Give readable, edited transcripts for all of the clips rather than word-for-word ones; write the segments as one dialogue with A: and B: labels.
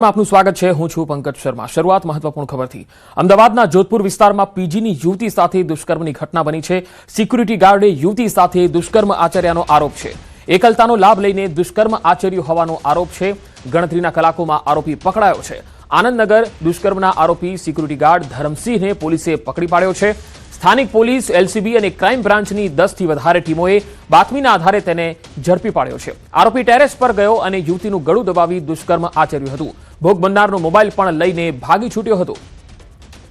A: આપનું સ્વાગત છે। હું છું પંકજ શર્મા। શરૂઆત મહત્વપૂર્ણ ખબરથી। અમદાવાદના જોધપુર વિસ્તારમાં પીજીની યુવતી સાથે દુષ્કર્મની ઘટના બની છે। સિક્યુરિટી ગાર્ડે યુવતી સાથે દુષ્કર્મ આચર્યાનો આરોપ છે। એકલતાનો લાભ લઈને દુષ્કર્મ આચર્યું હોવાનો આરોપ છે। ગણતરીના કલાકોમાં આરોપી પકડાયો છે। આનંદનગર દુષ્કર્મના આરોપી સિક્યુરિટી ગાર્ડ ધરમસિંહને પોલીસે પકડી પાડ્યો છે। સ્થાનિક પોલીસ, એલસીબી અને ક્રાઇમ બ્રાન્ચની 10થી વધારે ટીમોએ બાતમીના આધારે તેને ઝડપી પાડ્યો છે। આરોપી ટેરેસ પર ગયો અને યુવતીનું ગળું દબાવી દુષ્કર્મ આચર્યું હતું। ભોગ બનનારનો મોબાઈલ પણ લઈને ભાગી છૂટ્યો હતો।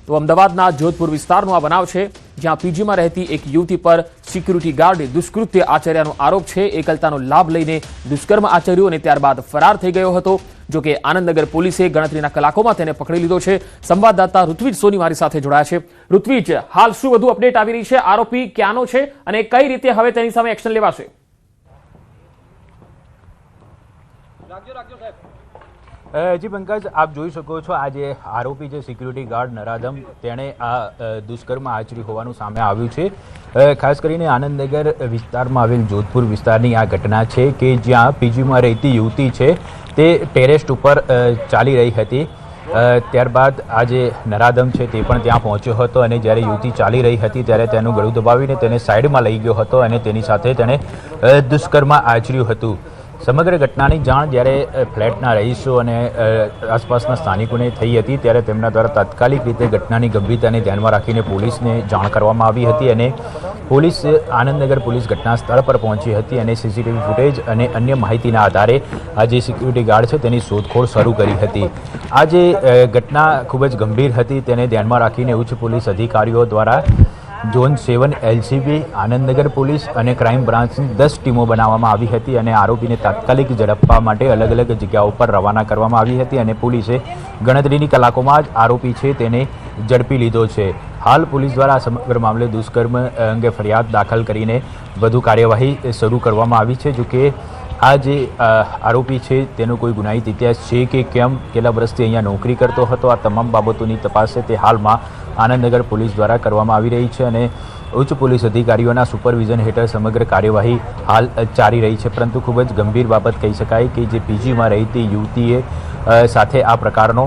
A: તો અમદાવાદના જોધપુર વિસ્તારનો આ બનાવ છે, જ્યાં પીજીમાં રહેતી એક યુવતી પર સિક્યુરિટી ગાર્ડે દુષ્કૃત્ય આચર્યાનો આરોપ છે। એકલતાનો લાભ લઈને દુષ્કર્મ આચર્યું અને ત્યારબાદ ફરાર થઈ ગયો હતો। જો કે આનંદનગર પોલીસે ગણતરીના કલાકોમાં તેને પકડી લીધો છે। સંવાદદાતા ઋત્વિજ સોની મારી સાથે જોડાયા છે। ઋત્વિજ, હાલ શું વધુ અપડેટ આવી રહી છે? આરોપી ક્યાંનો છે અને કઈ રીતે હવે તેની સામે એક્શન લેવાશે?
B: જી પંકજ, આપ જોઈ શકો છો આજે આરોપી જે સિક્યુરિટી ગાર્ડ નરાધમ તેણે આ દુષ્કર્મ આચર્યું હોવાનું સામે આવ્યું છે। ખાસ કરીને આનંદનગર વિસ્તારમાં આવેલ જોધપુર વિસ્તારની આ ઘટના છે કે જ્યાં પીજીમાં રહેતી યુવતી છે તે ટેરેસ ઉપર ચાલી રહી હતી। ત્યારબાદ આ જે નરાધમ છે તે પણ ત્યાં પહોંચ્યો હતો અને જ્યારે યુવતી ચાલી રહી હતી ત્યારે તેનું ગળું દબાવીને તેને સાઈડમાં લઈ ગયો હતો અને તેની સાથે તેણે દુષ્કર્મ આચર્યું હતું। સમગ્ર ઘટનાની જાણ જ્યારે ફ્લેટના રહીશો અને આસપાસના સ્થાનિકોને થઈ હતી ત્યારે તેમના દ્વારા તાત્કાલિક રીતે ઘટનાની ગંભીરતાને ધ્યાનમાં રાખીને પોલીસને જાણ કરવામાં આવી હતી અને પોલીસ આનંદનગર પોલીસ ઘટના સ્થળ પર પહોંચી હતી અને સીસીટીવી ફૂટેજ અને અન્ય માહિતીના આધારે આ જે સિક્યુરિટી ગાર્ડ છે તેની શોધખોળ શરૂ કરી હતી। આ જે ઘટના ખૂબ જ ગંભીર હતી તેને ધ્યાનમાં રાખીને ઉચ્ચ પોલીસ અધિકારીઓ દ્વારા ઝોન 7 એલસીબી, આનંદનગર પોલીસ અને ક્રાઇમ બ્રાન્ચની 10 ટીમો બનાવવામાં આવી હતી અને આરોપીને તાત્કાલિક ઝડપવા માટે અલગ અલગ જગ્યાઓ પર રવાના કરવામાં આવી હતી અને પોલીસે ગણતરીની કલાકોમાં જ આરોપી છે તેને ઝડપી લીધો છે। હાલ પોલીસ દ્વારા આ સમગ્ર મામલે દુષ્કર્મ અંગે ફરિયાદ દાખલ કરીને વધુ કાર્યવાહી શરૂ કરવામાં આવી છે। જોકે આ જે આરોપી છે તેનો કોઈ ગુનાહિત ઇતિહાસ છે કે કેમ, કેટલા વર્ષથી અહીંયા નોકરી કરતો હતો, આ તમામ બાબતોની તપાસ છે તે હાલમાં આનંદનગર પોલીસ દ્વારા કરવામાં આવી રહી છે અને ઉચ્ચ પોલીસ અધિકારીઓના સુપરવિઝન હેઠળ સમગ્ર કાર્યવાહી હાલ ચાલી રહી છે। પરંતુ ખૂબ જ ગંભીર બાબત કહી શકાય કે જે પીજીમાં રહેતી યુવતીએ સાથે આ પ્રકારનો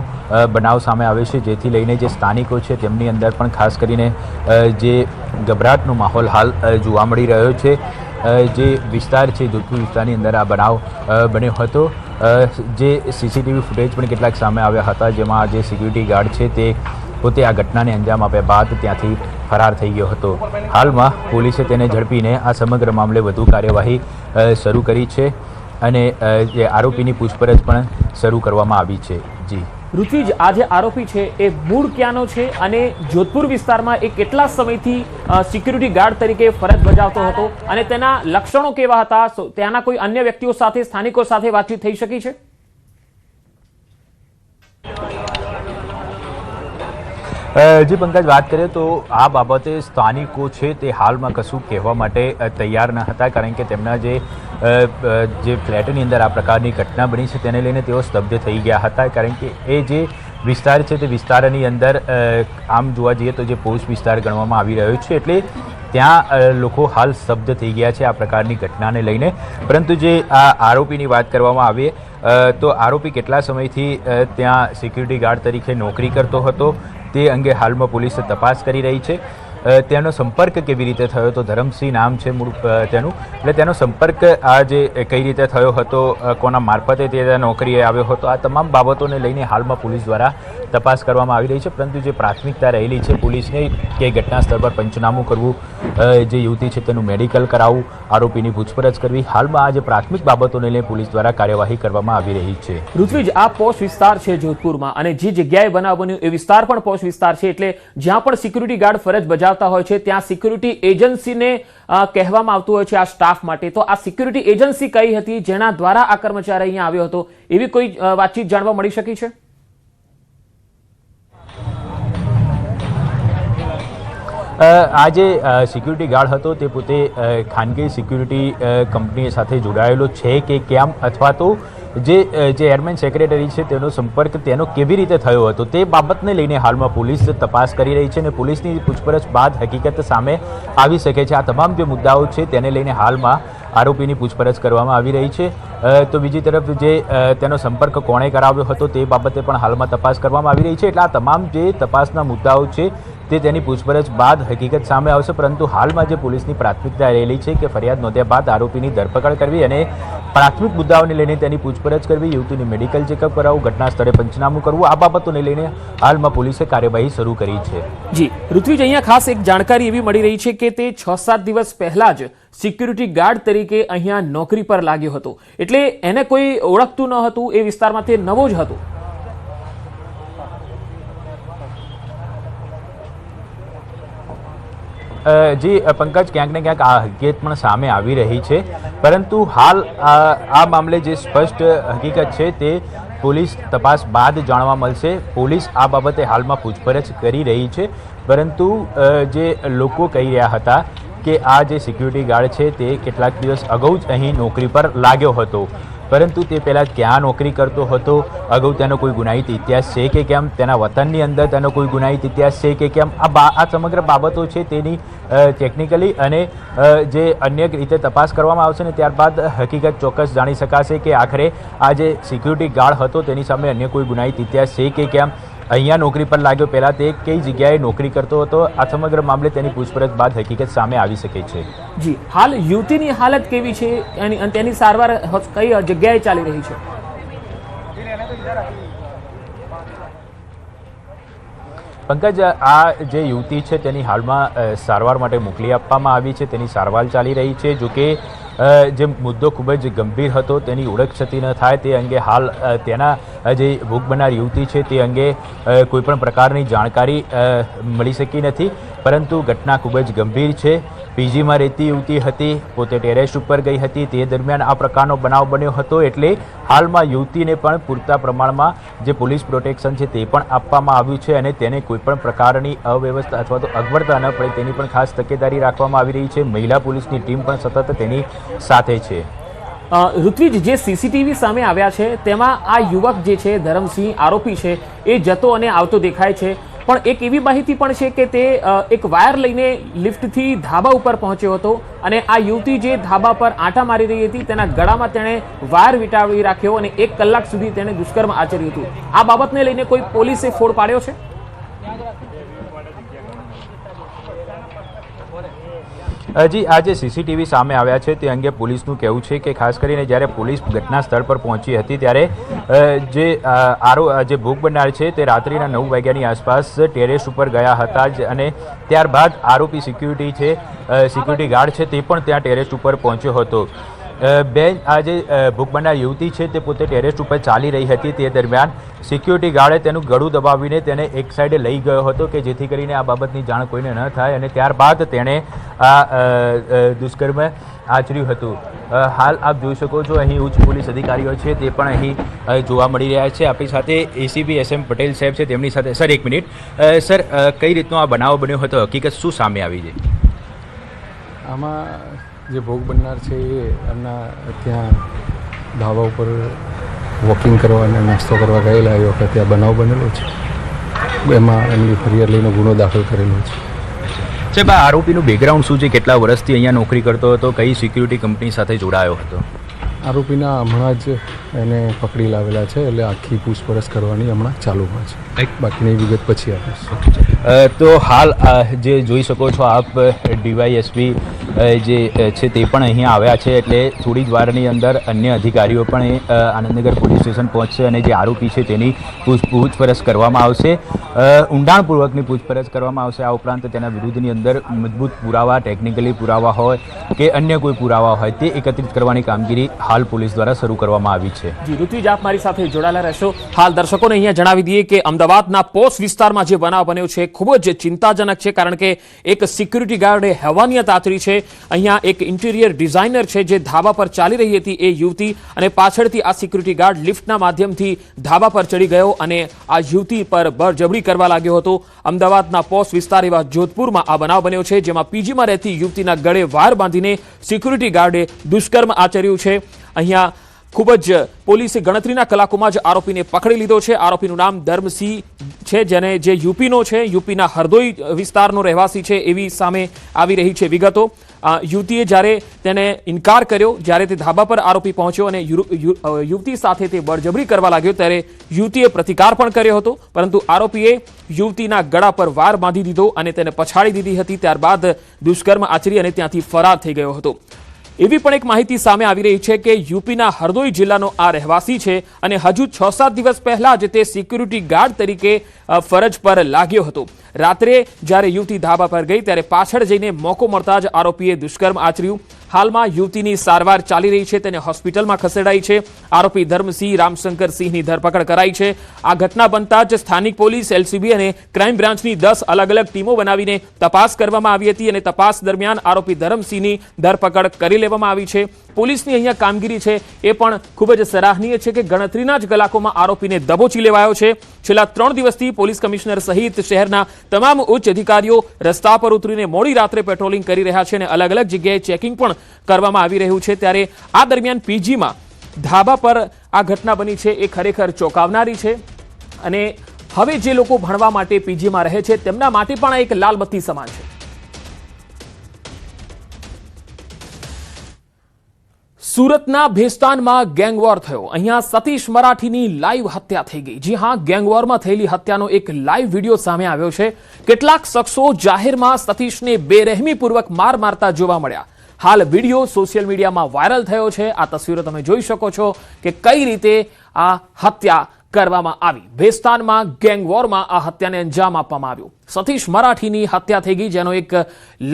B: બનાવ સામે આવે છે, જેથી લઈને જે સ્થાનિકો છે તેમની અંદર પણ ખાસ કરીને જે ગભરાટનો માહોલ હાલ જોવા મળી રહ્યો છે। જે વિસ્તાર છે જોધપુર વિસ્તારની અંદર આ બનાવ બન્યો હતો। જે સીસીટીવી ફૂટેજ પણ કેટલાક સામે આવ્યા હતા, જેમાં જે સિક્યુરિટી ગાર્ડ છે તે પોતે આ ઘટનાને અંજામ આપ્યા બાદ ત્યાંથી ફરાર થઈ ગયો હતો। હાલમાં પોલીસે તેને ઝડપીને આ સમગ્ર મામલે વધુ કાર્યવાહી શરૂ કરી છે અને જે આરોપીની પૂછપરછ પણ શરૂ કરવામાં આવી છે। જી
A: ઋત્વિજ, આ જે આરોપી છે એ મૂળ ક્યાંનો છે અને જોધપુર વિસ્તારમાં એ કેટલા સમયથી સિક્યુરિટી ગાર્ડ તરીકે ફરજ બજાવતો હતો અને તેના લક્ષણો કેવા હતા? ત્યાંના કોઈ અન્ય વ્યક્તિઓ સાથે, સ્થાનિકો સાથે વાતચીત થઈ શકી છે?
B: જી પંકજ, વાત કરીએ તો આ બાબતે સ્થાનિકો છે તે હાલમાં કશું કહેવા માટે તૈયાર ન હતા, કારણ કે તેમના જે ફ્લેટની અંદર આ પ્રકારની ઘટના બની છે તેને લઈને તેઓ સ્તબ્ધ થઈ ગયા હતા। કારણ કે એ જે વિસ્તાર છે તે વિસ્તારની અંદર આમ જોવા જઈએ તો જે પોસ્ટ વિસ્તાર ગણવામાં આવી રહ્યો છે, એટલે ત્યાં લોકો હાલ સ્તબ્ધ થઈ ગયા છે આ પ્રકારની ઘટનાને લઈને। પરંતુ જે આ આરોપીની વાત કરવામાં આવે તો આરોપી કેટલા સમયથી ત્યાં સિક્યુરિટી ગાર્ડ તરીકે નોકરી કરતો હતો તે અંગે હાલમાં પોલીસ તપાસ કરી રહી છે। તેનો સંપર્ક કેવી રીતે થયો હતો, ધરમસિંહ નામ છે મૂળ તેનું, એટલે તેનો સંપર્ક આ જે કઈ રીતે થયો હતો, કોના મારફતે તે નોકરીએ આવ્યો હતો, આ તમામ બાબતોને લઈને હાલમાં પોલીસ દ્વારા તપાસ કરવામાં આવી રહી છે। પરંતુ જે પ્રાથમિકતા રહેલી છે પોલીસને કે ઘટના સ્થળ પર પંચનામું કરવું, જે યુવતી છે તેનું મેડિકલ કરાવવું, આરોપીની પૂછપરછ કરવી, હાલમાં આ જે પ્રાથમિક બાબતોને લઈને પોલીસ દ્વારા કાર્યવાહી કરવામાં આવી રહી છે।
A: ઋત્વિજ, આ પોશ વિસ્તાર છે જોધપુરમાં અને જે જગ્યાએ બનાવ બન્યો એ વિસ્તાર પણ પોશ વિસ્તાર છે, એટલે જ્યાં પણ સિક્યુરિટી ગાર્ડ ફરજ બજાવતા હોય છે ત્યાં સિક્યુરિટી એજન્સીને કહેવામાં આવતું હોય છે આ સ્ટાફ માટે। તો આ સિક્યુરિટી એજન્સી કઈ હતી જેના દ્વારા આ કર્મચારી અહીંયા આવ્યો હતો, એવી કોઈ વાતચીત જાણવા મળી શકી છે?
B: આ જે સિક્યુરિટી ગાર્ડ હતો તે પોતે ખાનગી સિક્યુરિટી કંપની સાથે જોડાયેલો છે કે કેમ, અથવા તો જે ચેરમેન સેક્રેટરી છે તેનો સંપર્ક તેનો કેવી રીતે થયો હતો તે બાબતને લઈને હાલમાં પોલીસ તપાસ કરી રહી છે અને પોલીસની પૂછપરછ બાદ હકીકત સામે આવી શકે છે. આ તમામ જે મુદ્દાઓ છે તેને લઈને હાલમાં આરોપીની પૂછપરછ કરવામાં આવી રહી છે. તો બીજી તરફ જે તેનો સંપર્ક કોણે કરાવ્યો હતો તે બાબતે પણ હાલમાં તપાસ કરવામાં આવી રહી છે. એટલે આ તમામ જે તપાસના મુદ્દાઓ છે તે તેની પૂછપરછ બાદ હકીકત સામે આવશે. પરંતુ હાલમાં જે પોલીસની પ્રાથમિકતા રહેલી છે કે ફરિયાદ નોંધ્યા બાદ આરોપીની ધરપકડ કરવી અને પ્રાથમિક મુદ્દાઓને લઈને તેની પૂછપરછ કરવી, યુવતીની મેડિકલ ચેકઅપ કરાવવું, ઘટના સ્થળે પંચનામું કરવું, આ બાબતોને લઈને હાલમાં પોલીસે કાર્યવાહી શરૂ કરી છે.
A: જી ઋત્વિજ, અહીંયા ખાસ એક જાણકારી એવી મળી રહી છે કે તે 6-7 દિવસ પહેલા જ સિક્યુરિટી ગાર્ડ તરીકે અહીંયા નોકરી પર લાગ્યો હતો, એટલે એને કોઈ ઓળખતું ન હતું, એ વિસ્તારમાં તે નવો જ હતો.
B: જી પંકજ, ક્યાંક ને ક્યાંક આ હકીકત પણ સામે આવી રહી છે. પરંતુ હાલ આ મામલે જે સ્પષ્ટ હકીકત છે તે પોલીસ તપાસ બાદ જાણવા મળશે. પોલીસ આ બાબતે હાલમાં પૂછપરછ કરી રહી છે. પરંતુ જે લોકો કહી રહ્યા હતા કે આ જે સિક્યુરિટી ગાર્ડ છે તે કેટલાક દિવસ અગાઉ જ અહીં નોકરી પર લાગ્યો હતો, પરંતુ તે પહેલાં ક્યાં નોકરી કરતો હતો, અગાઉ તેનો કોઈ ગુનાહિત ઇતિહાસ છે કે કેમ, તેના વતનની અંદર તેનો કોઈ ગુનાહિત ઇતિહાસ છે કે કેમ, આ સમગ્ર બાબતો છે તેની ટેકનિકલી અને જે અન્ય રીતે તપાસ કરવામાં આવશે ને ત્યારબાદ હકીકત ચોક્કસ જાણી શકાશે કે આખરે આ જે સિક્યુરિટી ગાર્ડ હતો તેની સામે અન્ય કોઈ ગુનાહિત ઇતિહાસ છે કે કેમ, અહીંયા નોકરી પર લાગ્યો, પહેલાં તે કઈ જગ્યાએ નોકરી કરતો હતો. આ સમગ્ર મામલે તેની પૂછપરછ બાદ હકીકત સામે આવી શકે છે.
A: જી, હાલ યુવતીની હાલત કેવી છે અને તેની સારવાર કઈ જગ્યાએ ચાલી રહી છે?
B: પંકજ, આ જે યુવતી છે તેની હાલમાં સારવાર માટે મોકલી આપવામાં આવી છે. તેની સારવાર ચાલી રહી છે. જોકે જે મુદ્દો ખૂબ જ ગંભીર હતો તેની ઓળખ છતી ન થાય તે અંગે હાલ તેના જે ભોગ બનનાર યુવતી છે તે અંગે કોઈપણ પ્રકારની જાણકારી મળી શકી નથી. પરંતુ ઘટના ખૂબ જ ગંભીર છે. પીજીમાં રહેતી યુવતી હતી, પોતે ટેરેસ ઉપર ગઈ હતી, તે દરમિયાન આ પ્રકારનો બનાવ બન્યો હતો. એટલે હાલમાં યુવતીને પણ પૂરતા પ્રમાણમાં જે પોલીસ પ્રોટેક્શન છે તે પણ આપવામાં આવ્યું છે અને તેને કોઈપણ પ્રકારની અવ્યવસ્થા અથવા તો અગવડતા ન પડે તેની પણ ખાસ તકેદારી રાખવામાં આવી રહી છે. મહિલા પોલીસની ટીમ પણ સતત તેની સાથે છે.
A: ઋત્વિજ, જે સીસીટીવી સામે આવ્યા છે તેમાં આ યુવક જે છે ધરમસિંહ આરોપી છે એ જતો અને આવતો દેખાય છે, પણ એક એવી માહિતી પણ છે કે તે એક વાયર લઈને લિફ્ટથી ધાબા ઉપર પહોંચ્યો હતો અને આ યુવતી જે ધાબા પર આંટા મારી રહી હતી તેના ગળામાં તેણે વાયર વીંટાળી રાખ્યો અને 1 કલાક સુધી તેણે દુષ્કર્મ આચર્યું હતું. આ બાબતને લઈને કોઈ પોલીસે ફોડ પાડ્યો છે?
B: જી, આ જે સીસીટીવી સામે આવ્યા છે તે અંગે પોલીસનું કહેવું છે કે ખાસ કરીને જ્યારે પોલીસ ઘટના સ્થળ પર પહોંચી હતી ત્યારે જે ભોગ બનનાર છે તે રાત્રિના 9 વાગ્યાની આસપાસ ટેરેસ ઉપર ગયા હતા અને ત્યારબાદ આરોપી સિક્યુરિટી ગાર્ડ છે તે પણ ત્યાં ટેરેસ ઉપર પહોંચ્યો હતો. બેન, આ જે ભોગ બનનાર યુવતી છે તે પોતે ટેરેસ ઉપર ચાલી રહી હતી. તે દરમિયાન સિક્યુરિટી ગાર્ડે તેનું ગળું દબાવીને તેને એક સાઈડે લઈ ગયો હતો કે જેથી કરીને આ બાબતની જાણ કોઈને ન થાય અને ત્યારબાદ તેણે આ દુષ્કર્મ આચર્યું હતું. હાલ આપ જોઈ શકો છો અહીં ઉચ્ચ પોલીસ અધિકારીઓ છે તે પણ અહીં જોવા મળી રહ્યા છે. આપણી સાથે એસીપી SM પટેલ સાહેબ છે, તેમની સાથે. Sir, 1 minute. સર, કઈ રીતનો આ બનાવ બન્યો હતો, હકીકત શું સામે આવી છે?
C: આમાં જે ભોગ બનનાર છે એ એમના ત્યાં ધાબા ઉપર વોકિંગ કરવા અને નાસ્તો કરવા ગયેલા એ વખતે આ બનાવ બનેલો છે. એમાં એમની ફરિયાદ લઈને ગુનો દાખલ કરેલો છે.
B: સાહેબ, આ આરોપીનું બેકગ્રાઉન્ડ શું છે? કેટલા વર્ષથી અહીંયા નોકરી કરતો હતો? કઈ સિક્યુરિટી કંપની સાથે જોડાયો હતો?
C: આરોપીના હમણાં જ એને પકડી લાવેલા છે, એટલે આખી પૂછપરછ કરવાની હમણાં ચાલુમાં છે. બાકીની વિગત પછી આપીશ.
B: તો હાલ જે જોઈ શકો છો આપ, DYSP જે છે તે પણ અહીંયા આવ્યા છે. એટલે થોડી જ વારની અંદર અન્ય અધિકારીઓ પણ આનંદનગર પોલીસ સ્ટેશન પહોંચશે અને જે આરોપી છે તેની પૂછપરછ કરવામાં આવશે, ઊંડાણપૂર્વકની પૂછપરછ કરવામાં આવશે. આ ઉપરાંત તેના વિરુદ્ધની અંદર મજબૂત પુરાવા, ટેકનિકલી પુરાવા હોય કે અન્ય કોઈ પુરાવા હોય તે એકત્રિત કરવાની કામગીરી હાલ પોલીસ દ્વારા શરૂ કરવામાં આવી છે.
A: જી ઋત્વિજ, આપ મારી સાથે જોડાયેલા રહેશો. હાલ દર્શકોને અહીંયા જણાવી દઈએ કે અમદાવાદના પોશ વિસ્તારમાં જે બનાવ બન્યો છે ખૂબ જ ચિંતાજનક છે, કારણ કે એક સિક્યુરિટી ગાર્ડે હેવાનિયત આચરી છે. અહીંયા એક ઇન્ટિરિયર ડિઝાઇનર છે જે ધાબા પર ચાલી રહી હતી એ યુવતી, અને પાછળથી આ સિક્યુરિટી ગાર્ડ લિફ્ટના માધ્યમથી ધાબા પર ચડી ગયો અને આ યુવતી પર બળજબરી કરવા લાગ્યો હતો. અમદાવાદના પોશ વિસ્તાર એવા જોધપુરમાં આ બનાવ બન્યો છે, જેમાં પીજીમાં રહેતી યુવતીના ગળે વાયર બાંધીને સિક્યુરિટી ગાર્ડે દુષ્કર્મ આચર્યું છે. અહીંયા ખૂબ જ પોલીસે ગણતરીના કલાકોમાં જ આરોપીને પકડી લીધો છે. આરોપીનું નામ ધર્મસિંહ છે, જે યુપીનો છે, યુપીના હરદોઈ વિસ્તારનો રહેવાસી છે એવી સામે આવી રહી છે વિગતો. યુવતીએ જ્યારે તેને ઇનકાર કર્યો, જ્યારે તે ધાબા પર આરોપી પહોંચ્યો અને યુવતી સાથે તે બળજબરી કરવા લાગ્યો, ત્યારે યુવતીએ પ્રતિકાર પણ કર્યો હતો, પરંતુ આરોપીએ યુવતીના ગળા પર વાર બાંધી દીધો અને તેને પછાડી દીધી હતી. ત્યારબાદ દુષ્કર્મ આચરી અને ત્યાંથી ફરાર થઈ ગયો હતો. એવી પણ એક માહિતી સામે આવી રહી છે કે યુપીના હરદોઈ જિલ્લાનો આ રહેવાસી છે અને હજુ 6-7 દિવસ પહેલા જ તે સિક્યુરિટી ગાર્ડ તરીકે ફરજ પર લાગ્યો હતો. રાત્રે જ્યારે યુવતી ધાબા પર ગઈ ત્યારે પાછળ જઈને મોકો મળતા જ આરોપીએ દુષ્કર્મ આચર્યું. હાલમાં યુવતીની સારવાર ચાલી રહી છે, તેને હોસ્પિટલમાં ખસેડાઈ છે. આરોપી ધર્મસિંહ રામશંકરસિંહની ધરપકડ કરાઈ છે. આ ઘટના બનતા જ સ્થાનિક પોલીસ, એલસીબી અને ક્રાઇમ બ્રાન્ચની 10 અલગ અલગ ટીમો બનાવીને તપાસ કરવામાં આવી હતી અને તપાસ દરમિયાન આરોપી ધર્મસિંહની ધરપકડ કરી લેવામાં આવી છે. પોલીસની અહીંયા કામગીરી છે એ પણ ખૂબ જ સરાહનીય છે કે ગણતરીના જ કલાકોમાં આરોપીને દબોચી લેવાયો છે. છેલ્લા 3 દિવસથી પોલીસ કમિશનર સહિત શહેરના તમામ ઉચ્ચ અધિકારીઓ રસ્તા પર ઉતરીને મોડી રાત્રે પેટ્રોલિંગ કરી રહ્યા છે અને અલગ અલગ જગ્યાએ ચેકિંગ પણ કરવામાં આવી રહ્યું છે. ત્યારે આ દરમિયાન પીજીમાં ધાબા પર આ ઘટના બની છે એ ખરેખર ચોંકાવનારી છે અને હવે જે લોકો ભણવા માટે પીજીમાં રહે છે તેમના માટે પણ આ એક લાલ બત્તી સમાન છે. સુરતના ભેસ્તાનમાં ગેંગવોર થયો. અહીંયા સતીશ મરાઠીની લાઈવ હત્યા થઈ ગઈ. જી હા, ગેંગવોરમાં થયેલી હત્યાનો એક લાઈવ વિડીયો સામે આવ્યો છે. કેટલાક શખ્સો જાહેરમાં સતીશને બેરહેમીપૂર્વક મારતા જોવા મળ્યા. હાલ વિડીયો સોશિયલ મીડિયામાં વાયરલ થયો છે. આ તસવીરો તમે જોઈ શકો છો કે કઈ રીતે આ હત્યા કરવામાં આવી. ભેસ્તાનમાં ગેંગવોરમાં આ હત્યાને અંજામ આપવામાં આવ્યો. સતીશ મરાઠીની હત્યા થઈ ગઈ, જેનો એક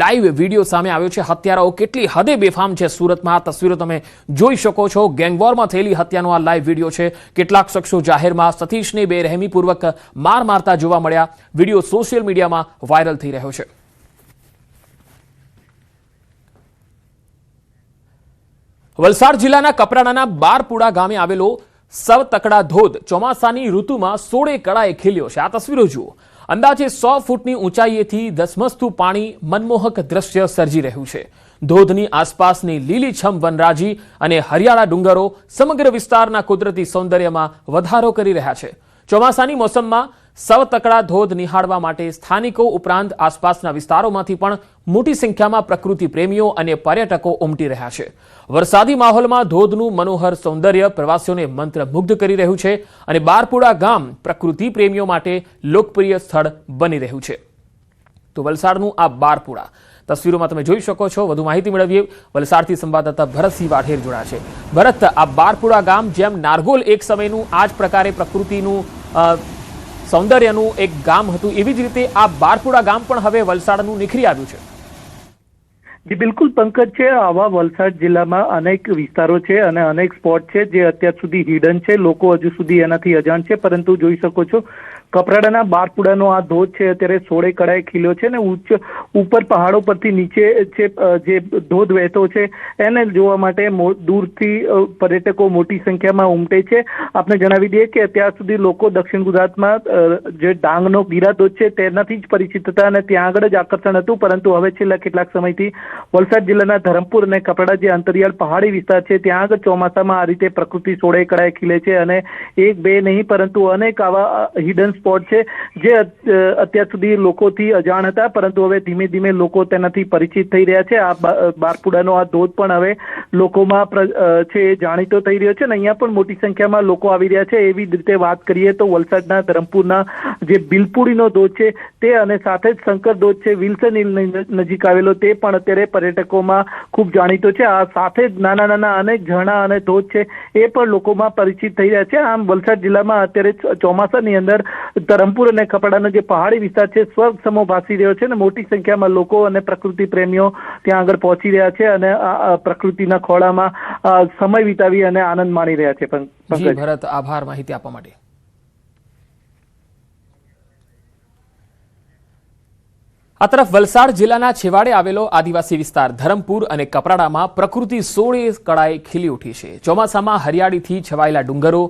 A: લાઈવ વિડીયો સામે આવ્યો છે. હત્યારાઓ કેટલી હદે બેફામ છે સુરતમાં, આ તસવીરો તમે જોઈ શકો છો. ગેંગવોરમાં થયેલી હત્યાનો આ લાઈવ વિડીયો છે. કેટલાક શખ્સો જાહેરમાં સતીશને બેરહેમીપૂર્વક મારતા જોવા મળ્યા. વિડીયો સોશિયલ મીડિયામાં વાયરલ થઈ રહ્યો છે. વલસાડ જિલ્લાના કપરાડાના બારપુડા ગામે આવેલો સવતકડા ધોધ ચોમાસાની ઋતુમાં 16 કળાએ ખીલ્યો છે. આ તસવીરો જુઓ. અંદાજે 100 ફૂટની ઊંચાઈએથી ધસમસતું પાણી મનમોહક દ્રશ્ય સર્જી રહ્યું છે. ધોધની આસપાસની લીલીછમ વનરાજી અને હરિયાળા ડુંગરો સમગ્ર વિસ્તારના કુદરતી સૌંદર્યમાં વધારો કરી રહ્યા છે. ચોમાસાની મોસમમાં સવતકડા ધોધ નિહાળવા માટે સ્થાનિકો ઉપરાંત આસપાસના વિસ્તારોમાંથી પણ મોટી સંખ્યામાં પ્રકૃતિ પ્રેમીઓ અને પર્યટકો ઉમટી રહ્યા છે. વરસાદી માહોલમાં ધોધનું મનોહર સૌંદર્ય પ્રવાસીઓને મંત્રમુગ્ધ કરી રહ્યું છે અને બારપુડા ગામ પ્રકૃતિ પ્રેમીઓ માટે લોકપ્રિય સ્થળ બની રહ્યું છે. તો વલસાડનું આ બારપુડા તસવીરોમાં તમે જોઈ શકો છો. વધુ માહિતી મેળવીએ. વલસાડથી સંવાદદાતા ભરતસિંહ વાઢેર જોડાયા છે. ભરત, આ બારપુડા ગામ જેમ નારગોલ એક સમયનું આ જ પ્રકારે પ્રકૃતિનું સૌંદર્યનું એક ગામ હતું, એવી જ રીતે આ બારપુડા ગામ પણ હવે વલસાડનું નિખરી આવ્યું છે.
D: જી બિલકુલ પંકજ છે. આવા વલસાડ જિલ્લામાં અનેક વિસ્તારો છે અને અનેક સ્પોટ છે જે અત્યાર સુધી હિડન છે. લોકો હજુ સુધી એનાથી અજાણ છે, પરંતુ જોઈ શકો છો કપરાડાના બારપુડાનો આ ધોધ છે અત્યારે 16 કળાએ ખીલ્યો છે અને ઉપર પહાડો પરથી નીચે છે જે ધોધ વહેતો છે એને જોવા માટે દૂરથી પર્યટકો મોટી સંખ્યામાં ઉમટે છે. આપને જણાવી દઈએ કે અત્યાર સુધી લોકો દક્ષિણ ગુજરાતમાં જે ડાંગનો ગીરા ધોધ છે તેનાથી જ પરિચિત હતા અને ત્યાં આગળ જ આકર્ષણ હતું, પરંતુ હવે છેલ્લા કેટલાક સમયથી વલસાડ જિલ્લાના ધરમપુર અને કપરાડા જે અંતરિયાળ પહાડી વિસ્તાર છે ત્યાં આગળ ચોમાસામાં આ રીતે પ્રકૃતિ 16 કળાએ ખીલે છે અને એક બે નહીં પરંતુ અનેક આવા હિડન સ્પોટ છે જે અત્યાર સુધી લોકોથી અજાણ હતા, પરંતુ હવે ધીમે ધીમે લોકો તેનાથી પરિચિત થઈ રહ્યા છે. આ બારપુડાનો આ ધોધ પણ હવે લોકોમાં છે જાણીતો થઈ રહ્યો છે અને અહીંયા પણ મોટી સંખ્યામાં લોકો આવી રહ્યા છે. એવી જ રીતે વાત કરીએ તો વલસાડના ધરમપુરના જે બિલપુડીનો ધોધ છે તે અને સાથે જ શંકર ધોધ છે વિલ્સન હિલ નજીક આવેલો, તે પણ અત્યારે પર્યટકોમાં ખૂબ જાણીતો છે. આ સાથે જ નાના નાના અનેક ઝરણા અને ધોધ છે એ પણ લોકોમાં પરિચિત થઈ રહ્યા છે. આમ વલસાડ જિલ્લામાં અત્યારે ચોમાસાની અંદર ધરમપુર અને કપરાડાનો જે પહાડી વિસ્તાર છે સ્વર્ગ સમો ભાસી રહ્યો છે અને મોટી સંખ્યામાં લોકો અને પ્રકૃતિ પ્રેમીઓ ત્યાં આગળ પહોંચી રહ્યા છે અને આ પ્રકૃતિના ખોળામાં સમય વિતાવી અને આનંદ માણી રહ્યા છે.
A: જી ભરત, આભાર માહિતી આપવા માટે. આ તરફ વલસાડ જિલ્લાના છેવાડે આવેલો આદિવાસી વિસ્તાર ધરમપુર અને કપરાડામાં પ્રકૃતિ 16 કળાએ ખીલી ઉઠી છે. ચોમાસામાં હરિયાળીથી છવાયેલા ડુંગરો,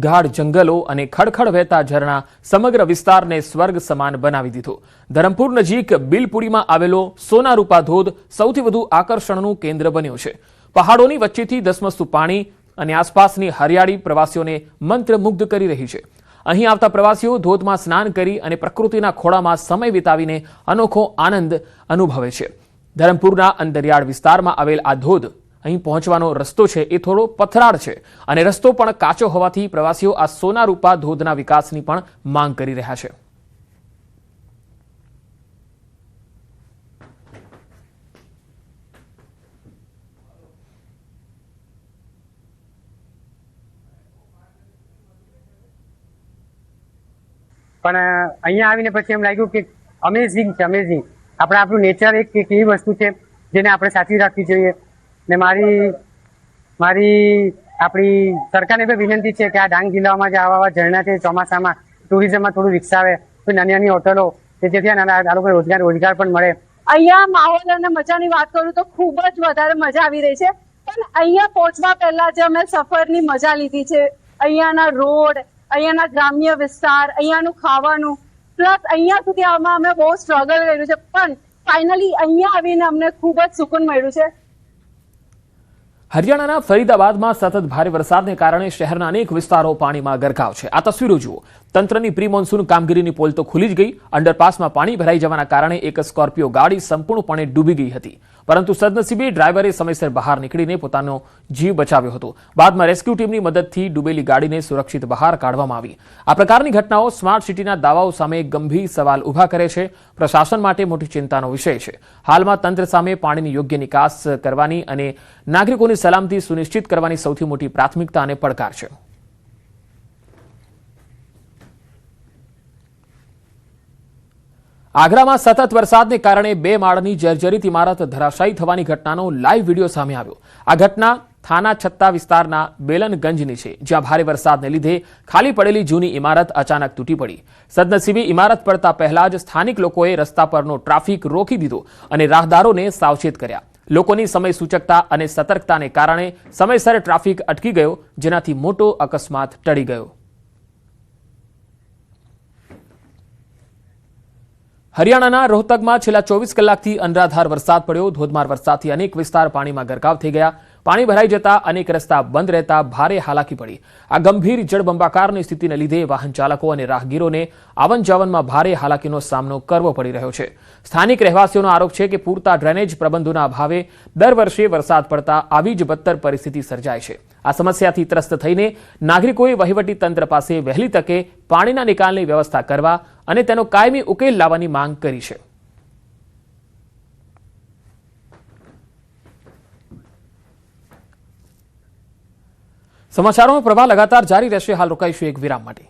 A: ગાઢ જંગલો અને ખડખડ વહેતા ઝરણા સમગ્ર વિસ્તારને સ્વર્ગ સમાન બનાવી દીધો. ધરમપુર નજીક બિલપુડીમાં આવેલો સોનારૂપા ધોધ સૌથી વધુ આકર્ષણનું કેન્દ્ર બન્યો છે. પહાડોની વચ્ચેથી ધસમસતું પાણી, અને આસપાસની હરિયાળી પ્રવાસીઓને મંત્રમુગ્ધ કરી રહી છે. અહીં આવતા પ્રવાસીઓ ધોધમાં સ્નાન કરી અને પ્રકૃતિના ખોળામાં સમય વિતાવીને અનોખો આનંદ અનુભવે છે. ધરમપુરના અંતરિયાળ વિસ્તારમાં આવેલ આ ધોધ અહીં પહોંચવાનો રસ્તો છે એ થોડો પથરાળ છે અને રસ્તો પણ કાચો હોવાથી પ્રવાસીઓ આ સોનારૂપા ધોધના વિકાસની પણ માંગ કરી રહ્યા છે.
E: પણ અહીંયા આવીને પછી એમ લાગ્યું કે અમેઝિંગ છે, અમેઝિંગ. આપણું નેચર એક એવી વસ્તુ છે જેને આપણે સાચવી રાખવી જોઈએ. ને મારી આપણી સરકારને બી વિનંતી છે કે આ ડાંગ જિલ્લામાં જે આવા ઝરણા છે ચોમાસામાં ટુરિઝમમાં થોડું વિકસાવે, કોઈ નાની નાની હોટલો કે જેથી આ લોકો રોજગાર પણ મળે.
F: અહીંયા માહોલ અને મજાની વાત કરું તો ખૂબ જ વધારે મજા આવી રહી છે. પણ અહીંયા પહોંચવા પહેલા જે અમે સફરની મજા લીધી છે, અહીંયાના રોડ, અહીંયાના ગ્રામ્ય વિસ્તાર, અહીંયાનું ખાવાનું, પ્લસ અહીંયા સુધી આવવામાં અમે બહુ સ્ટ્રગલ કર્યું છે, પણ ફાઇનલી અહીંયા આવીને અમને ખૂબ જ સુકૂન મળ્યું છે.
A: હરિયાણાના ફરીદાબાદમાં સતત ભારે વરસાદને કારણે શહેરના અનેક વિસ્તારો પાણીમાં ગરકાવ છે. આ તસવીરો જુઓ. તંત્રની પ્રી મોન્સૂન કામગીરીની પોલ તો ખુલી જ ગઈ. અંડરપાસમાં પાણી ભરાઈ જવાના કારણે એક સ્કોર્પિયો ગાડી સંપૂર્ણપણે ડૂબી ગઈ હતી, પરંતુ સદનસીબે ડ્રાઈવરે સમયસર બહાર નીકળીને પોતાનો જીવ બચાવ્યો હતો. બાદમાં રેસ્ક્યુ ટીમની મદદથી ડૂબેલી ગાડીને સુરક્ષિત બહાર કાઢવામાં આવી. આ પ્રકારની ઘટનાઓ સ્માર્ટ સિટીના દાવાઓ સામે ગંભીર સવાલ ઉભા કરે છે. પ્રશાસન માટે મોટી ચિંતાનો વિષય છે. હાલમાં તંત્ર સામે પાણીની યોગ્ય નિકાસ કરવાની અને નાગરિકોની સલામતી સુનિશ્ચિત કરવાની સૌથી મોટી પ્રાથમિકતા અને પડકાર છે. આગ્રામાં સતત વરસાદને કારણે 2 માળની જર્જરિત ઇમારત ધરાશાયી થવાની ઘટનાનો લાઈવ વિડીયો સામે આવ્યો. આ ઘટના થાના છત્તા વિસ્તારના બેલનગંજની છે, જ્યાં ભારે વરસાદને લીધે ખાલી પડેલી જૂની ઇમારત અચાનક તૂટી પડી. સદનસીબે ઇમારત પડતા પહેલા જ સ્થાનિક લોકોએ રસ્તા પરનો ટ્રાફિક રોકી દીધો અને રાહદારોને સાવચેત કર્યા. લોકોની સમય સૂચકતા અને સતર્કતાને કારણે સમયસર ટ્રાફિક અટકી ગયો, જેનાથી મોટો અકસ્માત ટળી ગયો. હરિયાણાના રોહતકમાં છેલ્લા 24 કલાકથી અનરાધાર વરસાદ પડ્યો. ધોધમાર વરસાદથી અનેક વિસ્તાર પાણીમાં ગરકાવ થઈ ગયા. પાણી ભરાઈ જતા અનેક રસ્તા બંધ રહેતા ભારે હાલાકી પડી. આ ગંભીર જળબંબાકારની સ્થિતિને લીધે વાહન ચાલકો અને રાહગીરોને આવન જાવનમાં ભારે હાલાકીનો સામનો કરવો પડી રહ્યો છે. સ્થાનિક રહેવાસીઓનો આરોપ છે કે પૂરતા ડ્રેનેજ પ્રબંધોના અભાવે દર વર્ષે વરસાદ પડતા આવી જ બદતર પરિસ્થિતિ સર્જાય છે. આ સમસ્યાથી ત્રસ્ત થઈને નાગરિકોએ વહીવટી તંત્ર પાસે વહેલી તકે પાણીના નિકાલની વ્યવસ્થા કરવા અને તેનો કાયમી ઉકેલ લાવવાની માંગ કરી છે. સમાચારોનો પ્રવાહ લગાતાર જારી રહેશે. હાલ રોકાઈશું એક વિરામ માટે.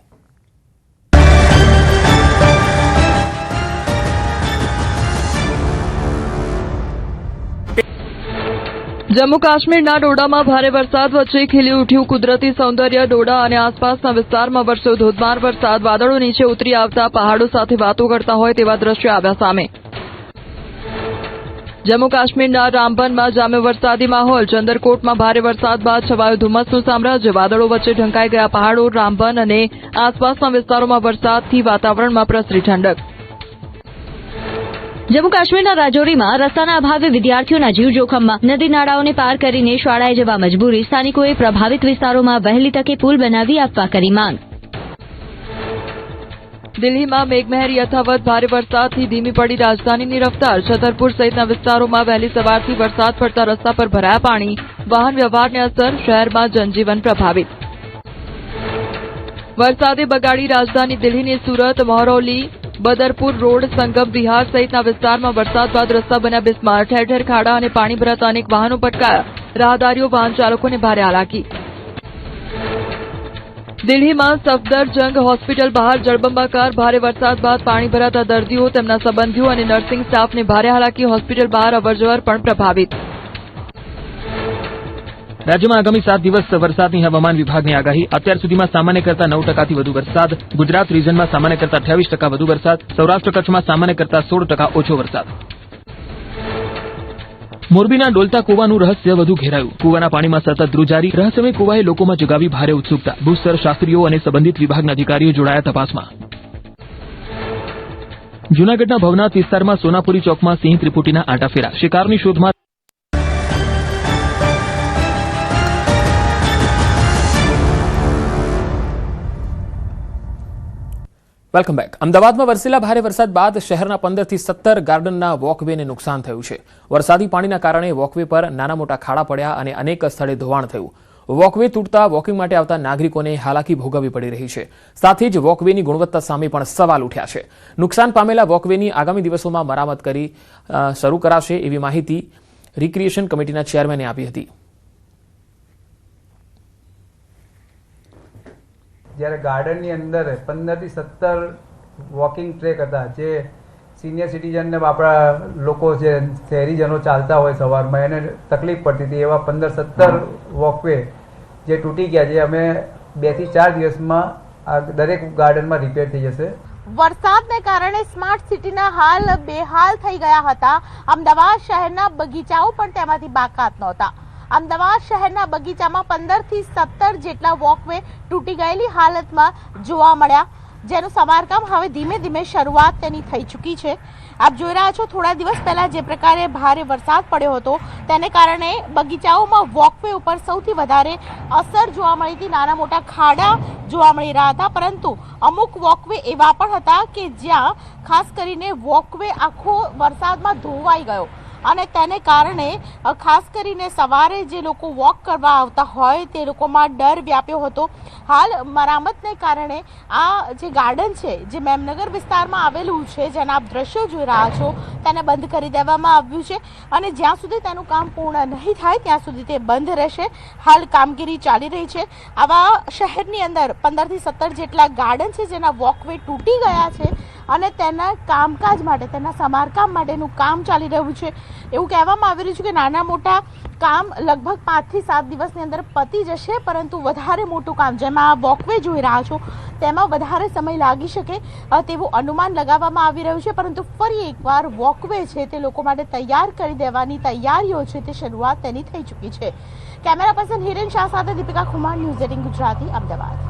G: જમ્મુ કાશ્મીરના ડોડામાં ભારે વરસાદ વચ્ચે ખીલી ઉઠ્યું કુદરતી સૌંદર્ય. ડોડા અને આસપાસના વિસ્તારમાં વરસ્યો ધોધમાર વરસાદ. વાદળો નીચે ઉતરી આવતા પહાડો સાથે વાતો કરતા હોય તેવા દ્રશ્યો આવ્યા સામે. જમ્મુ કાશ્મીરના રામબનમાં જામ્યો વરસાદી માહોલ. ચંદરકોટમાં ભારે વરસાદ બાદ છવાયું ધુમ્મસનું સામ્રાજ્ય. વાદળો વચ્ચે ઢંકાઈ ગયા પહાડો. રામબન અને આસપાસના વિસ્તારોમાં વરસાદથી વાતાવરણમાં પ્રસરી ઠંડક.
H: જમ્મુ કાશ્મીરના રાજૌરીમાં રસ્તાના અભાવે વિદ્યાર્થીઓના જીવ જોખમમાં. નદી નાળાઓને પાર કરીને શાળાએ જવા મજબૂરી. સ્થાનિકોએ પ્રભાવિત વિસ્તારોમાં વહેલી તકે પુલ બનાવી આપવા કરી માંગ.
G: દિલ્હીમાં મેઘમહેર યથાવત. ભારે વરસાદથી ધીમી પડી રાજધાનીની રફતાર. છતરપુર સહિતના વિસ્તારોમાં વહેલી સવારથી વરસાદ પડતા રસ્તા પર ભરાયા પાણી. વાહન વ્યવહારને અસર. શહેરમાં જનજીવન પ્રભાવિત. વરસાદે બગાડી રાજધાની દિલ્હીની સુરત. મહરૌલી, બદરપુર રોડ, સંગમ વિહાર સહિતના વિસ્તારમાં વરસાદ બાદ રસ્તા બન્યા બિસ્માર. ઠેર ઠેર ખાડા અને પાણી ભરાતા અનેક વાહનો પટકાયા. રાહદારીઓ વાહન ચાલકોને ભારે હાલાકી. દિલ્હીમાં સફદરજંગ હોસ્પિટલ બહાર જળબંબાકાર. ભારે વરસાદ બાદ પાણી ભરાતા દર્દીઓ, તેમના સંબંધીઓ અને નર્સિંગ સ્ટાફને ભારે હાલાકી. હોસ્પિટલ બહાર અવરજવર પણ પ્રભાવિત.
I: રાજ્યમાં આગામી 7 દિવસ વરસાદની હવામાન વિભાગની આગાહી. અત્યાર સુધીમાં સામાન્ય કરતા 9%થી વધુ વરસાદ. ગુજરાત રીજનમાં સામાન્ય કરતા 28% વધુ વરસાદ. સૌરાષ્ટ્ર કચ્છમાં સામાન્ય કરતા 16% ઓછો વરસાદ. મોરબીના ડોલતા કુવાનું રહસ્ય વધુ ઘેરાયું. કુવાના પાણીમાં સતત ધ્રુજારી. રહસ્યમય કુવાએ લોકોમાં જગાવી ભારે ઉત્સુકતા. ભૂસ્તર શાસ્ત્રીઓ અને સંબંધિત વિભાગના અધિકારીઓ જોડાયા તપાસમાં. જૂનાગઢના ભવનાથ વિસ્તારમાં સોનાપુરી ચોકમાં સિંહ ત્રિપુટીના આંટાફેરા. શિકારની શોધમાં
A: વેલકમ બેક. અમદાવાદમાં વરસેલા ભારે વરસાદ બાદ શહેરના 15 થી 17 ગાર્ડનના વોકવેને નુકસાન થયું છે. વરસાદી પાણીના કારણે વોકવે પર નાના મોટા ખાડા પડ્યા અને અનેક સ્થળે ધોવાણ થયું. વોકવે તૂટતા વોકિંગ માટે આવતા નાગરિકોને હાલાકી ભોગવવી પડી રહી છે. સાથે જ વોકવેની ગુણવત્તા સામે પણ સવાલ ઉઠ્યા છે. નુકસાન પામેલા વોકવેની આગામી દિવસોમાં મરામત કરી શરૂ કરાશે એવી માહિતી રિક્રિએશન કમિટીના ચેરમેને આપી હતી.
J: જ્યારે ગાર્ડનની અંદર 15 થી 17 વોકિંગ ટ્રેક હતા જે સિનિયર સિટીઝનને આપણા લોકો જે શહેરીજનો ચાલતા હોય સવારમાં એને તકલીફ પડતી હતી, એવા 15-17 વોકવે જે તૂટી ગયા, જે અમે 2 થી 4 દિવસમાં આ દરેક ગાર્ડનમાં રિપેર થઈ જશે.
K: વરસાદને કારણે સ્માર્ટ સિટીના હાલ બેહાલ થઈ ગયા હતા. અમદાવાદ શહેરના બગીચાઓ પણ તેમાંથી બાકાત નહોતા. અમદાવાદ શહેરના બગીચામાં 15 થી 17 જેટલા વોકવે તૂટી ગયેલી હાલતમાં જોવા મળ્યા, જેનું સમારકામ હવે ધીમે ધીમે શરૂઆત તેની થઈ ચૂકી છે. આપ જોઈ રહ્યા છો, થોડા દિવસ પહેલા જે પ્રકારે ભારે વરસાદ પડ્યો હતો તેને કારણે બગીચાઓમાં વોકવે ઉપર સૌથી વધારે અસર જોવા મળી હતી. નાના મોટા ખાડા જોવા મળી રહ્યા હતા, પરંતુ અમુક વોકવે એવા પણ હતા કે જ્યાં ખાસ કરીને વોકવે આખો વરસાદમાં ધોવાઈ ગયો અને તેને કારણે ખાસ કરીને સવારે જે લોકો વોક કરવા આવતા હોય તે લોકોમાં ડર વ્યાપ્યો હતો. હાલ મરામતને કારણે આ જે ગાર્ડન છે જે મેમનગર વિસ્તારમાં આવેલું છે, જેના આપ દ્રશ્યો જોઈ રહ્યા છો, તેને બંધ કરી દેવામાં આવ્યું છે અને જ્યાં સુધી તેનું કામ પૂર્ણ નહીં થાય ત્યાં સુધી તે બંધ રહેશે. હાલ કામગીરી ચાલી રહી છે. આવા શહેરની અંદર 15 થી 17 જેટલા ગાર્ડન છે જેના વોકવે તૂટી ગયા છે અને તેના કામકાજ માટે, તેના સમારકામ માટેનું કામ ચાલી રહ્યું છે. એવું કહેવામાં આવી રહ્યું છે કે નાના મોટા કામ લગભગ 5 થી 7 દિવસની અંદર પતી જશે, પરંતુ વધારે મોટું કામ જેમાં વોકવે જોઈ રહ્યા છો તેમાં વધારે સમય લાગી શકે તેવું અનુમાન લગાવવામાં આવી રહ્યું છે. પરંતુ ફરી એકવાર વોકવે છે તે લોકો માટે તૈયાર કરી દેવાની તૈયારીઓ છે તે શરૂઆત તેની થઈ ચૂકી છે. કેમેરા પર્સન હિરેન શાહ સાથે દીપિકા કુમાર, ન્યૂઝ 18 ગુજરાતી, અમદાવાદ.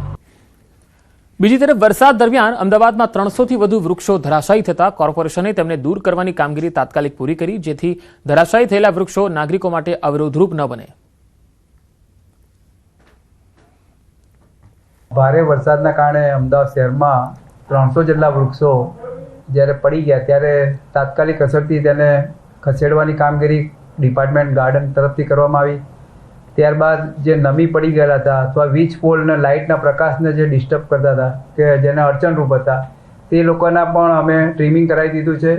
A: બીજી તરફ વરસાદ દરમિયાન અમદાવાદમાં 300 થી વધુ વૃક્ષો ધરાશાયી થતા કોર્પોરેશને તેમને દૂર કરવાની કામગીરી તાત્કાલિક પૂરી કરી, જેથી ધરાશાયી થયેલા વૃક્ષો નાગરિકો માટે અવરોધરૂપ ન બને.
J: ભારે વરસાદના કારણે અમદાવાદ શહેરમાં 300 જેટલા વૃક્ષો જ્યારે પડી ગયા ત્યારે તાત્કાલિક અસરથી તેને ખસેડવાની કામગીરી ડિપાર્ટમેન્ટ ગાર્ડન તરફથી કરવામાં આવી. ત્યારબાદ જે નમી પડી ગયેલા હતા અથવા વીજ પોલ અને લાઇટના પ્રકાશને જે ડિસ્ટર્બ કરતા હતા કે જેને અડચણરૂપ હતા તે લોકોના પણ અમે ટ્રીમિંગ કરાવી દીધું છે.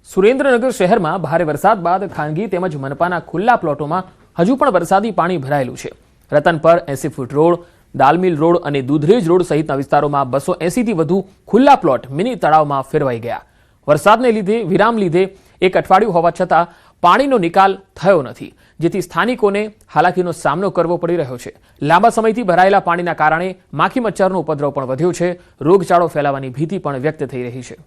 A: સુરેન્દ્રનગર શહેરમાં ભારે વરસાદ બાદ ખાનગી તેમજ મનપાના ખુલ્લા પ્લોટોમાં હજુ પણ વરસાદી પાણી ભરાયેલું છે. રતનપર, 80 ફૂટ રોડ, દાલમિલ રોડ અને દૂધરેજ રોડ સહિતના વિસ્તારોમાં 280 થી વધુ ખુલ્લા પ્લોટ મિની તળાવમાં ફેરવાઈ ગયા. વરસાદને લીધે વિરામ લીધે એક અઠવાડિયું હોવા છતાં પાણીનો નિકાલ થયો નથી, જેથી સ્થાનિકોને હાલાકીનો સામનો કરવો પડી રહ્યો છે. લાંબા સમયથી ભરાયેલા પાણીના કારણે માખી મચ્છરનો ઉપદ્રવ પણ વધ્યો છે. રોગચાળો ફેલાવાની ભીતિ પણ વ્યક્ત થઈ રહી છે.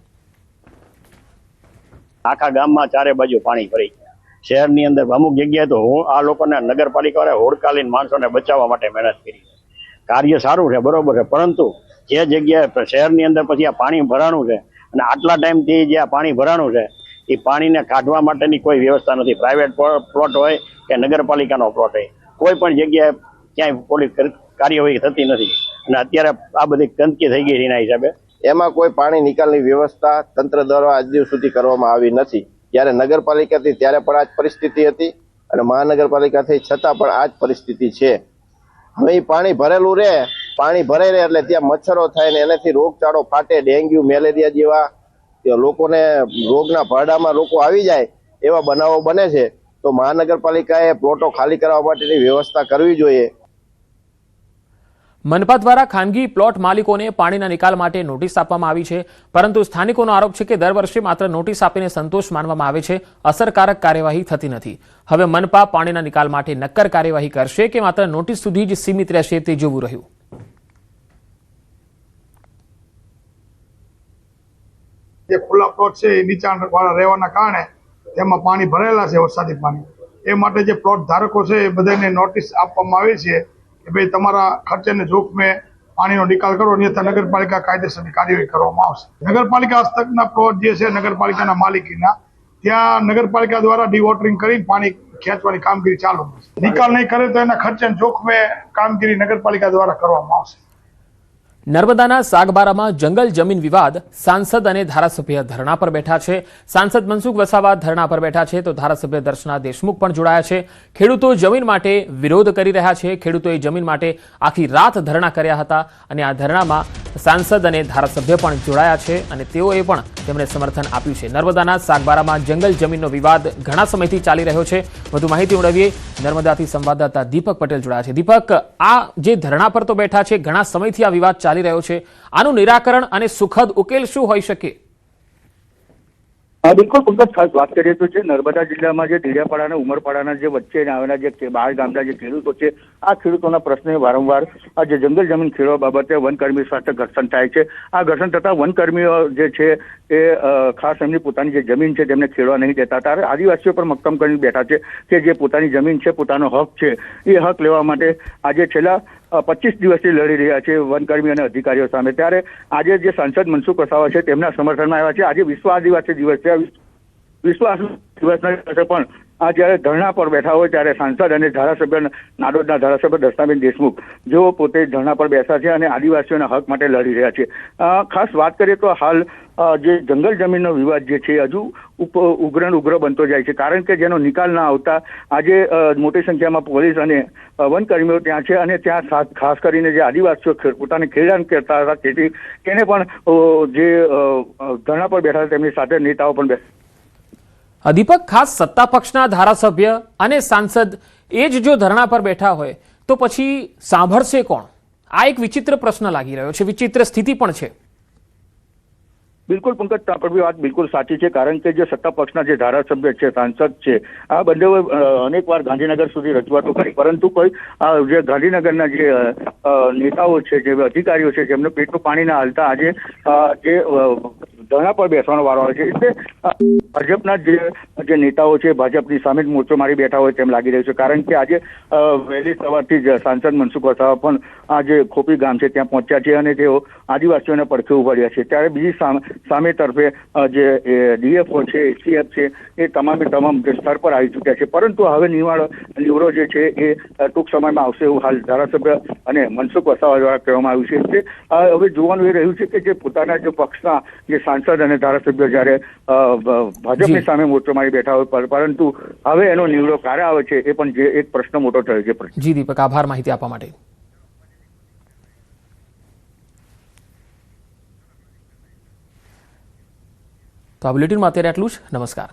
L: આખા ગામમાં ચારે બાજુ પાણી ભરાઈ ગયા. શહેરની અંદર અમુક જગ્યાએ તો આ લોકોને નગરપાલિકાએ હોડકાલીન માણસોને બચાવવા માટે મહેનત કરી. કાર્ય સારું છે, બરોબર છે, પરંતુ જે જગ્યાએ શહેરની અંદર પછી આ પાણી ભરાણું છે અને આટલા ટાઈમથી જે આ પાણી ભરાણું છે એ પાણીને કાઢવા માટેની કોઈ વ્યવસ્થા નથી. પ્રાઇવેટ પ્લોટ હોય કે નગરપાલિકાનો પ્લોટ હોય, કોઈ પણ જગ્યાએ ક્યાંય પોલીસ કાર્યવાહી થતી નથી અને અત્યારે આ બધી ગંદકી થઈ ગઈ એના હિસાબે
M: એમાં કોઈ પાણી નિકાલની વ્યવસ્થા તંત્ર દ્વારા આજ દિવસ સુધી કરવામાં આવી નથી. જ્યારે નગરપાલિકાથી ત્યારે પણ આ જ પરિસ્થિતિ હતી અને મહાનગરપાલિકા થઈ છતાં પણ આ જ પરિસ્થિતિ છે. હવે એ પાણી ભરેલું રહે, પાણી ભરાઈ રહે એટલે ત્યાં મચ્છરો થાય ને એનાથી રોગચાળો ફાટે, ડેન્ગ્યુ, મેલેરિયા જેવા લોકોને રોગના ભરડામાં લોકો આવી જાય એવા બનાવો બને છે. તો મહાનગરપાલિકાએ પ્લોટો ખાલી કરવા માટેની વ્યવસ્થા કરવી જોઈએ.
A: મનપા દ્વારા ખાનગી પ્લોટ માલિકોને પાણીના નિકાલ માટે નોટિસ આપવામાં આવી છે, પરંતુ સ્થાનિકોનો આરોપ છે કે દર વર્ષે માત્ર નોટિસ આપીને સંતોષ માનવામાં આવે છે, અસરકારક કાર્યવાહી થતી નથી. હવે મનપા પાણીના નિકાલ માટે નક્કર કાર્યવાહી કરશે કે માત્ર નોટિસ સુધી જ સીમિત રહેશે તે જોવું રહ્યું.
N: જે ખુલ્લા પ્લોટ છે એ નીચાણ વાળા રહેવાના કારણે તેમાં પાણી ભરેલા છે, વરસાદી પાણી. એ માટે જે પ્લોટ ધારકો છે એ બધાને નોટિસ આપવામાં આવી છે કે ભાઈ તમારા ખર્ચેને જોખમે પાણીનો નિકાલ કરો, અન્યથા નગરપાલિકા કાયદેસરની કાર્યવાહી કરવામાં આવશે. નગરપાલિકા હસ્તકના પ્લોટ જે છે નગરપાલિકાના માલિકીના, ત્યાં નગરપાલિકા દ્વારા ડિવોટરિંગ કરી પાણી ખેંચવાની કામગીરી ચાલુ છે. નિકાલ નહીં કરે તો એના ખર્ચે જોખમે કામગીરી નગરપાલિકા દ્વારા કરવામાં આવશે.
A: નર્મદાના સાગબારામાં જંગલ જમીન વિવાદ, સાંસદ અને ધારાસભ્ય ધરણા પર બેઠા છે. સાંસદ મનસુખ વસાવા ધરણા પર બેઠા છે તો ધારાસભ્ય દર્શના દેશમુખ પણ જોડાયા છે. ખેડૂતો જમીન માટે વિરોધ કરી રહ્યા છે. ખેડૂતોએ જમીન માટે આખી રાત ધરણા કર્યા હતા અને આ ધરણામાં સાંસદ અને ધારાસભ્ય પણ જોડાયા છે અને તેઓએ પણ તેમણે સમર્થન આપ્યું છે. નર્મદાના સાગબારામાં જંગલ જમીનનો વિવાદ ઘણા સમયથી ચાલી રહ્યો છે. વધુ માહિતી મેળવીએ. નર્મદાથી સંવાદદાતા દીપક પટેલ જોડાયા છે. દીપક, આ જે ધરણા પર તો બેઠા છે, ઘણા સમયથી આ વિવાદ ચાલી રહ્યો છે, આનું નિરાકરણ અને સુખદ ઉકેલ શું હોઈ શકે?
O: બિલકુલ પંકજ, ખાસ વાત કરીએ તો છે નર્મદા જિલ્લામાં જે ડેડિયાપાડા અને ઉમરપાડાના જે વચ્ચે આવેલા જે 12 ગામના જે ખેડૂતો છે, આ ખેડૂતોના પ્રશ્ને વારંવાર આ જે જંગલ જમીન ખેડવા બાબતે વનકર્મી સાથે ઘર્ષણ થાય છે. આ ઘર્ષણ થતા વનકર્મીઓ જે છે એ ખાસ એમની પોતાની જે જમીન છે તેમને ખેડવા નહીં દેતા. ત્યારે આદિવાસીઓ પર મક્કમ કરીને બેઠા છે કે જે પોતાની જમીન છે, પોતાનો હક છે, એ હક લેવા માટે આજે છેલ્લા 25 દિવસથી લડી રહ્યા છે વનકર્મી અને અધિકારીઓ સામે. ત્યારે આજે જે સાંસદ મનસુખ વસાવા છે તેમના સમર્થનમાં આવ્યા છે. આજે વિશ્વ આદિવાસી દિવસ છે. વિશ્વ આદિવાસી દિવસના દિવસે પણ આ જ્યારે ધરણા પર બેઠા હોય ત્યારે સાંસદ અને ધારાસભ્ય નાડોદના ધારાસભ્ય દર્શનાબેન દેશમુખ જેઓ પોતે ધરણા પર બેસા છે અને આદિવાસીઓના હક માટે લડી રહ્યા છે. ખાસ વાત કરીએ તો હાલ જે જંગલ જમીનનો વિવાદ જે છે હજુ ઉગ્ર બનતો જાય છે, કારણ કે જેનો નિકાલ ના આવતા આજે મોટી સંખ્યામાં પોલીસ અને વનકર્મીઓ ત્યાં છે અને ત્યાં ખાસ કરીને જે આદિવાસીઓ પોતાને ખેડાણ કરતા હતા તેથી તેને પણ જે ધરણા પર બેઠા તેમની સાથે નેતાઓ પણ બેઠા.
A: દીપક, ખાસ સત્તા પક્ષના ધારાસભ્ય અને સાંસદ એ જ જો ધરણા પર બેઠા હોય તો પછી સાંભળશે કોણ? આ એક વિચિત્ર પ્રશ્ન લાગી રહ્યો છે, વિચિત્ર સ્થિતિ પણ છે.
O: બિલકુલ પંકજ, આપણી વાત બિલકુલ સાચી છે, કારણ કે જે સત્તા પક્ષના જે ધારાસભ્ય છે, સાંસદ છે, આ બંને અનેકવાર ગાંધીનગર સુધી રજૂઆતો કરી, પરંતુ કોઈ જે ગાંધીનગરના જે નેતાઓ છે, જે અધિકારીઓ છે, જેમને પેટનું પાણી ના હાલતા આજે જે ધરણા પર બેસવાનો વારો આવે છે. એટલે ભાજપના જે નેતાઓ છે ભાજપની સામે જ મોરચો મારી બેઠા હોય તેમ લાગી રહ્યું છે, કારણ કે આજે વહેલી સવારથી જ સાંસદ મનસુખ વસાવા પણ આ જે ખોપી ગામ છે ત્યાં પહોંચ્યા છે અને તેઓ આદિવાસીઓને પડખે ઉભા રહ્યા છે. ત્યારે બીજી સામે તરફે જે ડીએફઓ છે, એસીએફ છે, એ તમામ જે સ્તર પર આવી ચૂક્યા છે, પરંતુ હવે નિવડો જે છે એ ટૂંક સમયમાં આવશે એવું હાલ ધારાસભ્ય અને મનસુખ વસાવા દ્વારા કહેવામાં આવ્યું છે. એટલે હવે જોવાનું એ રહ્યું છે કે જે પોતાના જે પક્ષના જે સાંસદ અને ધારાસભ્યો જ્યારે ભાજપની સામે મોરચો મારી બેઠા હોય, પરંતુ હવે એનો નિવડો ક્યારે આવે છે એ પણ જે એક પ્રશ્ન મોટો થયો છે.
A: જી દીપક, આભાર માહિતી આપવા માટે. તો આ બુલેટિનમાં અત્યારે આટલું જ. નમસ્કાર.